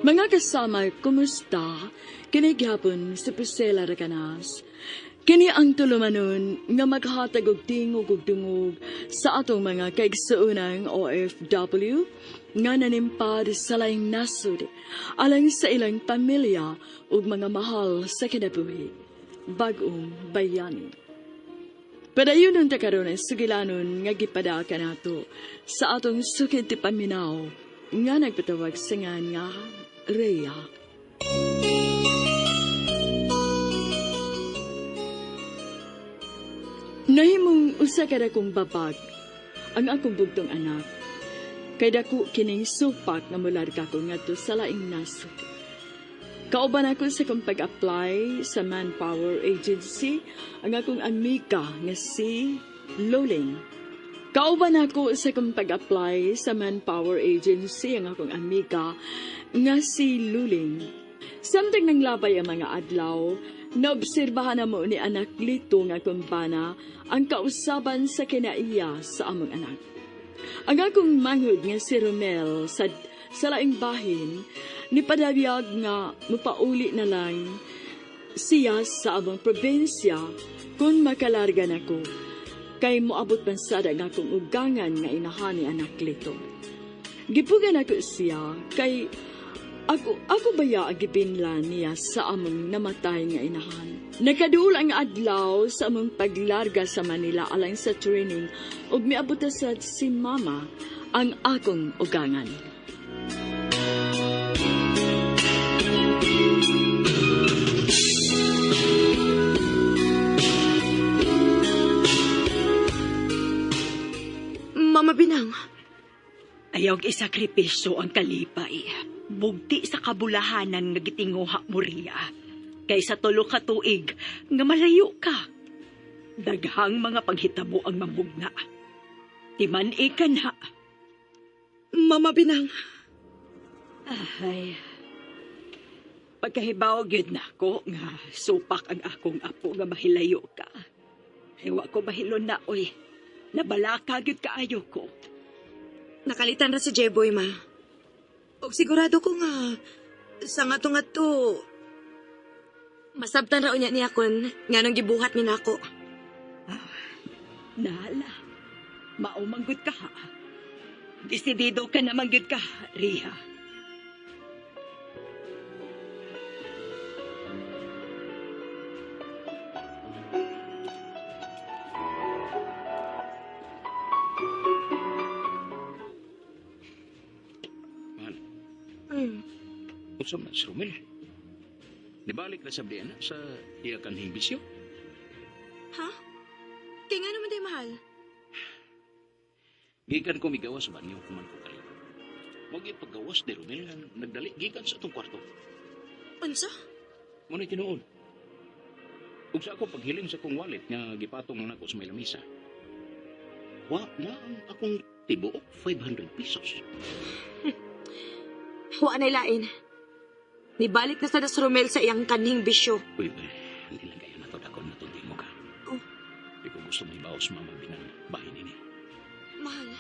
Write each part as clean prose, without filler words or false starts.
Mga kasama, kumusta? Kini gyapon si Priscilla Raganas. Kini ang tulumanon nga maghatag og tingog ug dungog sa atong mga kaigsuunang OFW nga nanimpad sa laing nasod alang sa ilang pamilya ug mga mahal sa kinabuhi. Bagong bayani. Padayon ta karon ay sugilanon nga gipadaka nato sa atong sukid ti paminaw nga nagpatawag singan nga Rhea. Nahimong usa ka dakong babag ang akong bugtong anak. Kay dako kining supak nga mularga ko ngadto sa laing nasod. Kauban ako sa kong pag-apply sa Manpower Agency ang akong amiga nga si Loling. Kauban ako sa kong pag-apply sa Manpower Agency ang akong amiga nga si Luling. Samtang nang labay ang mga adlaw, naobserbahan na mo ni anak Lito nga kumpana ang kausaban sa kinaiya sa among anak. Ang akong manghod nga si Romel sa laing bahin, ni padabiyag nga mupauli na lang siya sa among probinsya kung makalarga na ko. Kay moabot man sada nga akong ugangan nga inahan ni anak Lito. Gipugan ako siya kay ako baya agibinlan niya sa among namatay nga inahan. Nakaduol ang adlaw sa among paglarga sa Manila alang sa training ug miabot sa si mama ang akong ugangan. Mama Binang. Ayaw isakripisyo ang kalipay. Bugti sa kabulahanan nga gitinguha mo riya. Kay sa tulo ka tuig nga malayo ka. Daghang mga paghitabo ang mambugna. Timan ikan ha. Mama Binang. Ay. Pagkahibaw gyud nako nga supak ang akong apo nga mahilayo ka. Ewa ko mahilon na oy. Nabalaka gyud kaayo ko. Nakalitan ra si Jeboy, ma. O sigurado ko nga, sa nga to, masabtan ra unya niya kon nga nang gibuhat ni nako. Nala, maumanggod ka ha. Desidido ka naman gyud ka, Riha. Unsa man si Romel? Nibalik na sa na sa iya kanhing bisyo. Ha? Kaya nga naman tayo mahal. Gikan ko migawas ba niyo kuman ko kayo. Huwag ipagawas ni Romel nga nagdali gikan sa atong kwarto. Unsa? Muna tinuod. Ug sa ako paghiling sa kong wallet nga gipatong na nako sa may lamisa. Wa na ang akong tibuok 500 pesos. Wa na ilain. Nibalik na sa Romel sa iyang kanhing bisyo. Uy, hindi lang kaya nato dakon na tundi mo ka. Oh. Di ko gusto may baos mama binang bahay nini. Mahal.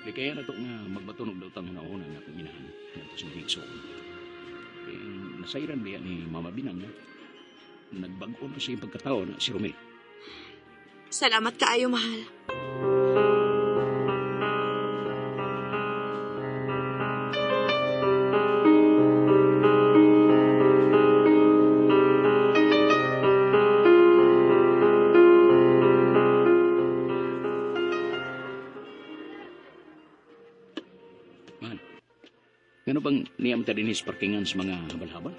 Di kaya nato nga magbatunog daw tang nauna nga akong inahan nato sa Higso. Nasairan niya ni Mama Binang na nagbago na siya yung pagkatao na si Romel. Salamat kaayo, mahal. Ano bang niyam ta din parkingan sa mga habal-habal?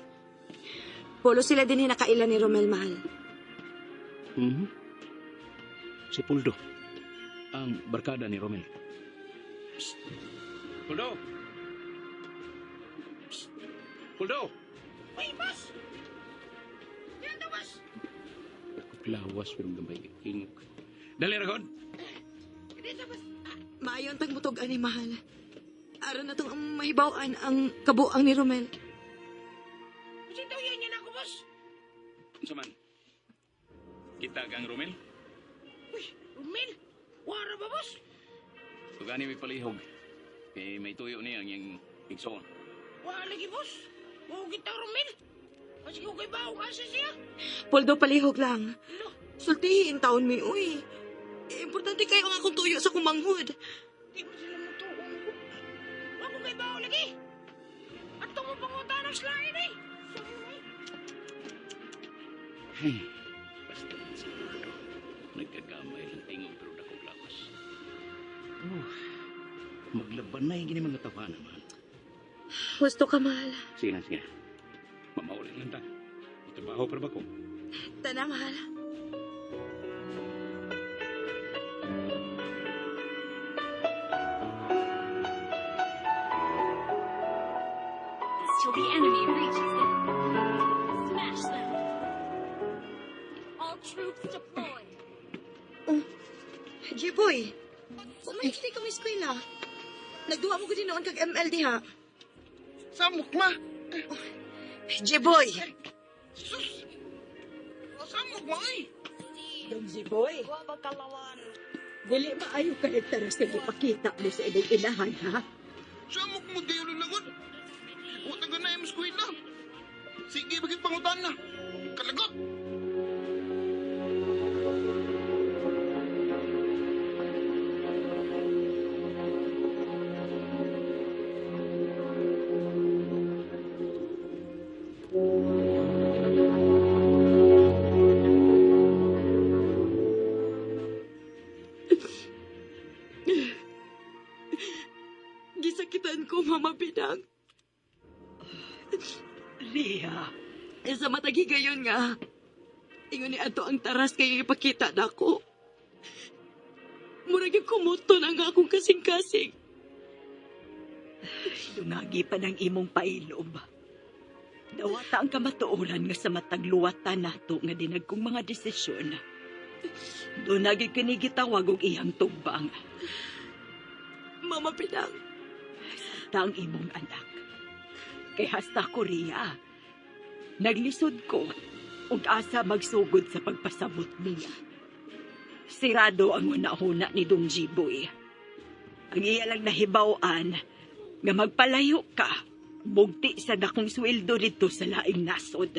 Polo sila din hinakailan ni Romel, mahal. Si Puldo, ang barkada ni Romel. Psst. Puldo! Psst. Puldo! Uy, boss! Yan na, boss! Ako lawas pero gambay ingok. Dali, Ragon! Dito, boss! Maayon tagmutog ani, mahal. Aron na itong mahibawaan ang kabuang ni Romel. Kasi daw yan yan ako, boss! Ano man? Kita kang Romel? Uy, Romel! Wara ba, boss? Kung gani may palihog, may tuyo niya ang yung igsoon. Wala lagi, boss. Oo, kita Romel. Kasi ko kay Bao kasi siya. Poldo palihog lang. Sultihin taon mi, uy. Importante kayo ang akong tuyo sa kumanghod. Di ba sila mutuon ko? Wag ko kay Bao lagi. At ito mo pangutan ng slain eh. Hey, basta sigurado. Nagkagamay lang tingog pero dakong lawas. Maglaban na yung gini mga tawa naman. Gusto ka, mahal. Sige na, sige na. Mamaulit lang ta. Trabaho para ba ko? Tana, mahal. Till the enemy reaches them. Smash them. All troops deploy. J-boy, kumaiksi ka mo eskwela. Nagduha mo ko din noon kag MLD ha. Samok ma. J-boy. Sus. O samok ma eh. Dong si Boy, dili maayo ka nagtaras na ipakita mo sa ibang inahan, ha? Samok mo di ulo lagot. Utang ka na yung eskwela. Sige, bagi pangutan na. Kalagot. Gisakitan ko, Mama Pinang. Ria, Sa matagi gayon nga. Ingon ni ato ang taras kayo ipakita na ko. Murag yung kumuto na nga akong kasing-kasing. dungagi pa ng imong pailob. Dawata ang kamatuoran nga sa matag luwatan nato nga dinag kong mga desisyon. Doon naging kinigitawag og iyang tugbang. Mama Pinang, Ta ang imong anak. Kay hasta ko, Ria. Naglisod ko ug asa magsugod sa pagpasabot niya. Sirado ang una-una ni Dong Jiboy. Ang iya lang nahibaw-an nga magpalayo ka, bugti sa dakong sweldo dito sa laing nasod.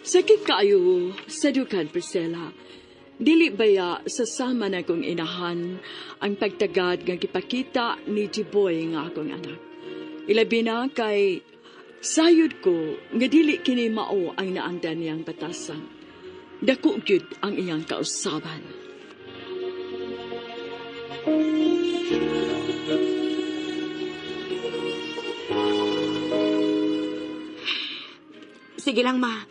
Sakit kaayo sa dukan, Priscilla. Dili baya sa sama na kong inahan ang pagtagad nga gipakita ni Jiboy nga akong anak. Ilabi na kay sayod ko nga dili kini mao ang naangdan niyang batasan. Dako gyud ang iyang kausaban. sige lang ma.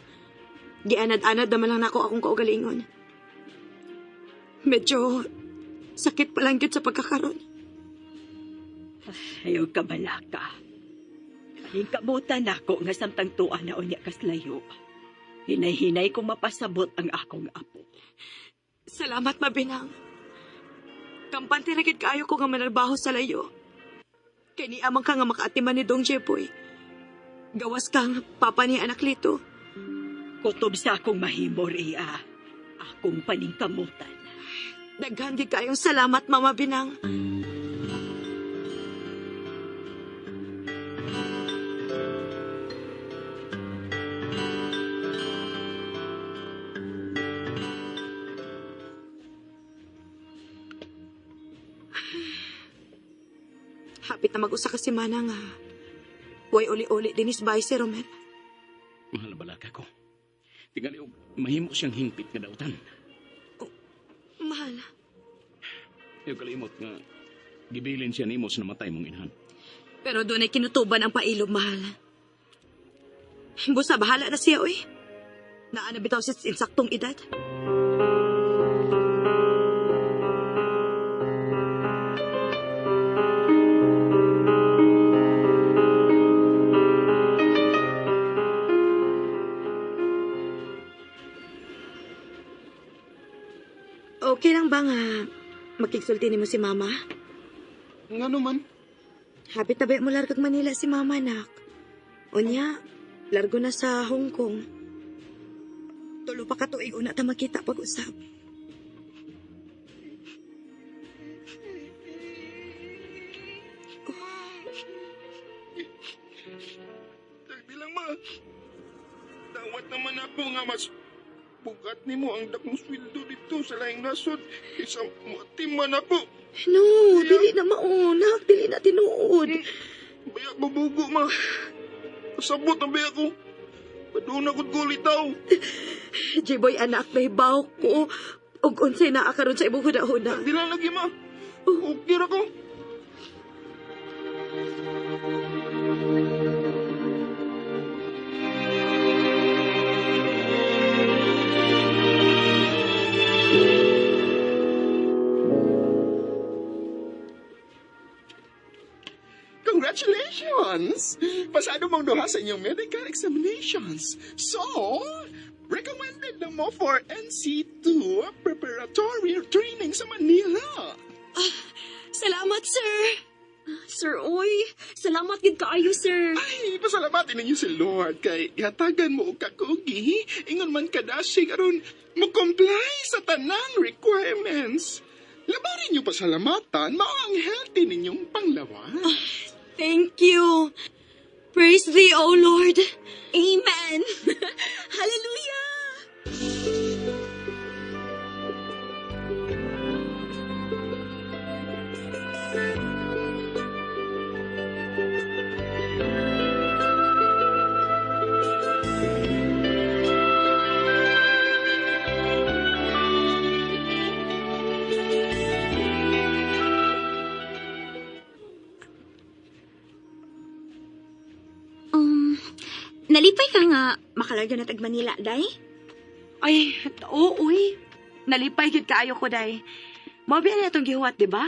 Gianad-anad naman lang nako akong kaugalingon. Medyo sakit pa lang yun sa pagkakaroon. Ayaw ka balaka. Kaling kabutan ako nga samtang tuan na unya kaslayo. Hinay-hinay kong mapasabot ang akong apo. Salamat, Mabinang. Kampante na gid kaayo ko nga manarbaho sa layo. Kay ni amang ka nga makaatiman ni Dong Jepoy. Gawas kang papa ni anak Lito. Kutob sa akong mahimo, Ria. Akong paningkamutan. Daghan gid kayong salamat, Mama Binang. Hapit na mag-usa ka si Mana nga. Way uli-uli dinis bay si Romel. Mahal na balaka ko. Tingali og mahimo siyang hingpit nga dautan. Mahal. Ayaw kalimot nga gibilin siya nimo sa namatay mong inahan. Pero doon ay kinutuban ang pailob, mahal. Busa, bahala na siya, oy. Naana bitaw siya sa insaktong edad. Okay lang ba nga makiksulti mo si Mama? Nga naman. Happy tabi mo largag Manila si mama, nak. Unya, largo na sa Hong Kong. Tulo pa ka tuig una ta makita pag-usap. Bilang ma, dawat naman ako nga mas bugat ni mo ang dakong sweldo dito sa laing nasod. Isa matiman ako. No, dili na maunak, dili na tinuod. Baya ko bugo, ma. Pasabot na baya ko. Paduna ko't gulitaw. J-boy anak, nahibaw ko. Og unsay naa karon sa imong huda-huda. Di lang lagi, ma. Okay ra ko. Congratulations! Pasado mong duha sa inyong medical examinations. So, recommended na mo for NC2 preparatory training sa Manila. Salamat, sir. Sir, oy. Salamat gid kaayo, sir. Ay, pasalamatin ninyo si Lord kay hatagan mo og kakugi. Ingon man kadasig aron mo-comply sa tanang requirements. Labarin niyo pasalamatan, mao ang healthy ninyong panglawas. Thank you. Praise thee, O Lord. Amen. Hallelujah. Nalipay ka nga makalarga na tag Manila, day? Ay, oo, uy. Nalipay gid kaayo ko, day. Mabiyan na itong gihuwat, di ba?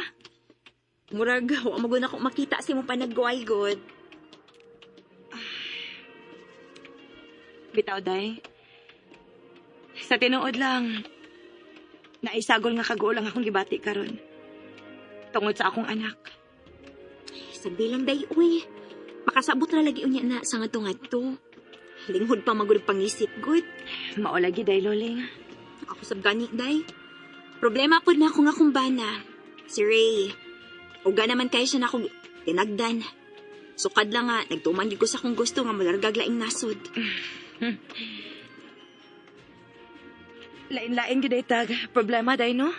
Murag, wa mo na akong makita si mo panagguay god. Bitaw, day. Sa tinuod lang, naisagol nga kagulang akong gibati karon. Tungod sa akong anak. Sabi lang, day, uy. Makasabot na lagi unya na sa ngadto-ngadto. Linghod pa magud pangisip, good. Maolagi, day, loling. Ako sab gani, day. Problema pod na ako nga kumbana. Si Ray. Uga naman kayo siya na akong tinagdan. Sukad lang nga, nagtuman gid ko sa akong gusto nga malargag laing nasod. Lain-lain gid, day, tag. Problema, day, no?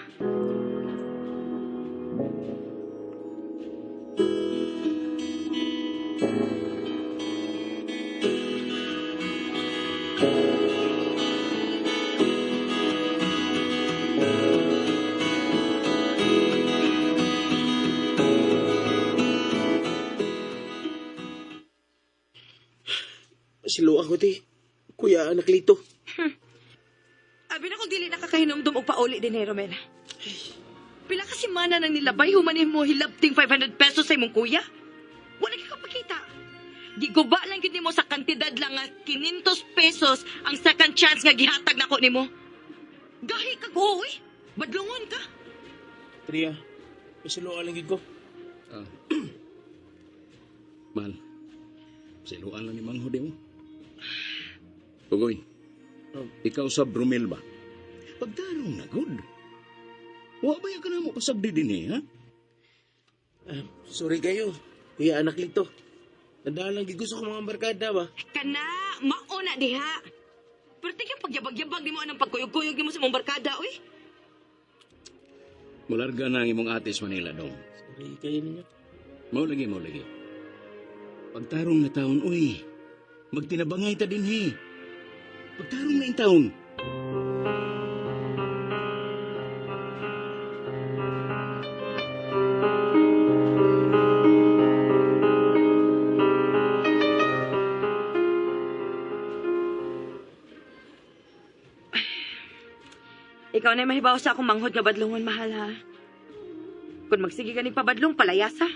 Silo ako, di. Kuya, anak Lito. Abi na kung dili nakakahinumdum og pauli dinero, men. Pila ka semana nang nilabay humanin mo hilabting 500 pesos sa imong kuya? Wala ka kapakita. Giguba lang gid nimo sa kantidad lang nga 500 pesos ang second chance nga gihatag nako nimo. Gahi ka go, uy. Badlungon ka. Tria, masilo lang gid ko. Mahal, siluan lang ni Manghod mo. Pugoy, ikaw sa Brumel ba? Pagdarong na good. Wa ba ka na mo pasagdi din ha? Sorry kayo. Kuya, anak Lito. Nadalang gid ko sa mga barkada ba? Kana, mauna diha. Pero tingin pagyabag-yabag di mo anang pagkuyog-kuyog di mo sa mong barkada, uy. Mularga na ang imong atis Manila dong. Sorry kayo ninyo. Mau lagi. Pagtarong na taon, uy. Magtinabangay ta din he. Pagtarong na yung taon. Ikaw na mahibaw sa akong manghod nga badlungon, mahal, ha? Kung magsige ka ni pabadlong, palayasa.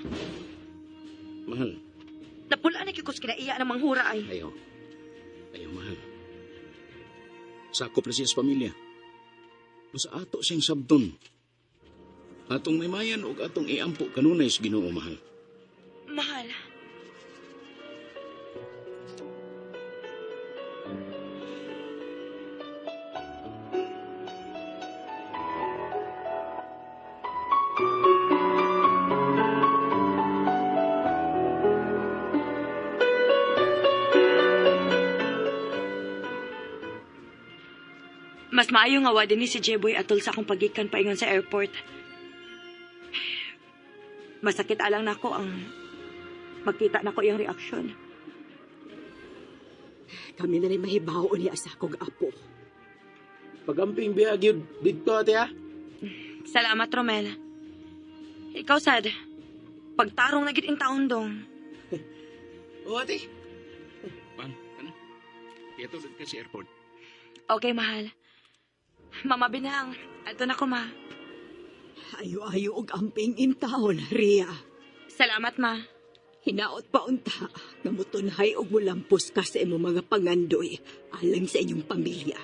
Mahal, Napulaan na kikos kinaiya ng manghura ay. ayaw. Ayaw, mahal. Sakop na siya sa pamilya. Basta ato siyang sabton. Atong may mayan o atong iampo kanunay sa Ginoo, mahal. Mahal. Mas maayo nga wa din ni si Jeboy atol sa akong pagikan paingon sa airport. Masakit alang nako ang makita nako iyang reaksyon. Kami na rin mahibaw niya sa akong apo. Pagamping biyag yun dito, ate ha? Salamat, Romel. Ikaw, Sad. Pagtarong na gid in taon dong. Oo, ate. Pan, kana? Kaya tulad ka sa airport. Okay, mahal. Mama Binang, ato na ko, ma. Ayo-ayo og amping imtaon, Ria. Salamat, ma. Hinaot pa unta, namutunhay og mulampos ka sa imong mga pangandoy alang sa inyong pamilya.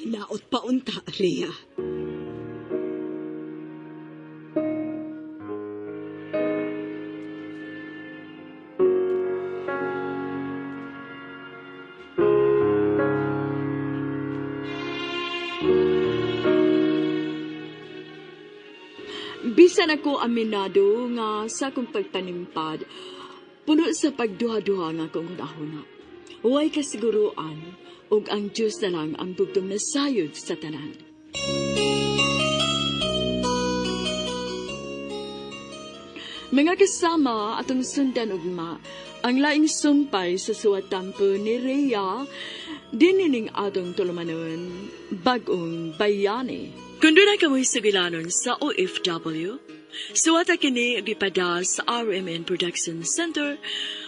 Hinaot pa unta, Ria. Bisan ako aminado nga sa akong pagtanimpad, puno sa pagduha-duha nga akong hunahuna. Huwag kasiguruan, ug ang Diyos na lang ang bugtong nasayod sa tanan. Mga kasama atong sundan ugma, ang laing sumpay sa suwatampo ni Rhea, dinining atong tulumanon, bagong bayani. Kung doon ay kamoy sugilanon sa OFW, suwata kini gipada sa RMN Production Center,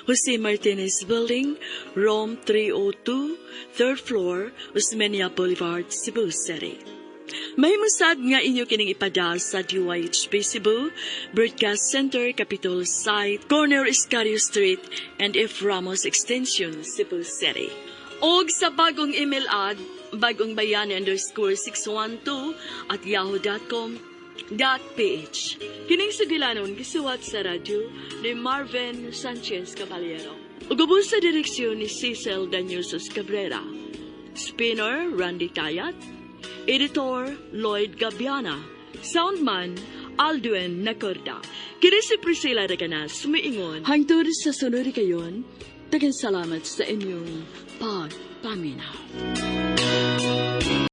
Jose Martinez Building, Rome 302, 3rd floor, Osmeña Boulevard, Cebu City. Mahimusad nga inyo kining ipada sa DYHP Cebu, Broadcast Center, Capitol Site, Corner Iscario Street, and F. Ramos Extension, Cebu City. Og sa bagong email ad, bagongbayani_612@yahoo.com.ph. Kining sugilanon gisuwat sa radyo ni Marvin Sanchez Caballero. Ugubos sa direksyon ni Cecil Daniusos Cabrera. Spinner Randy Tayat. Editor Lloyd Gabiana. Soundman Aldwin Nacorda. Kini si Priscilla Reganas sumiingon. Hangtod sa sunod kayon, tagan salamat sa inyong pagpaminaw.